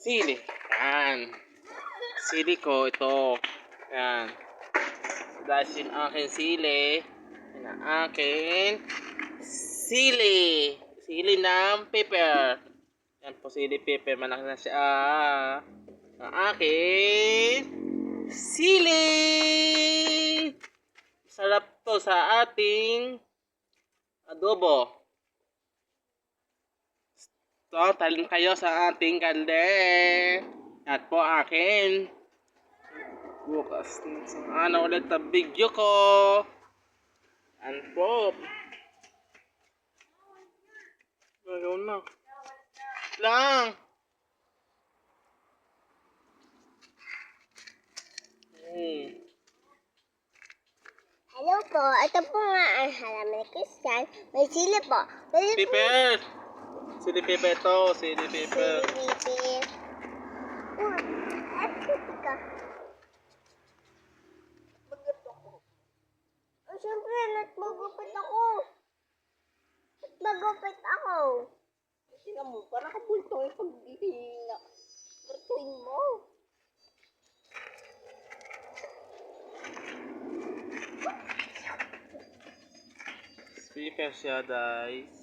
Sili. Yan. Sili ko ito. Yan. Dahil yung aking sili. Yan ang aking sili. Sili ng pepper. Yan po sili pepper. Malaki na siya. Ang aking sili. Sarap to sa ating adobo. So, talin kayo sa ating kalde. At po akin. Bukas ano ulit ang video ko. Yan po. Gagawin na. Lang. Hello po, ito po nga ang halaman ni Christian. May sili po. Pepper. Sili pepper to. Sili pepper. Sili. Ka. Magupit ako. Oh, siyempre, magupit ako. Magupit ako. Tingnan mo, parang kabulto yung paghihinga. Gartuin mo. Speaker siya guys.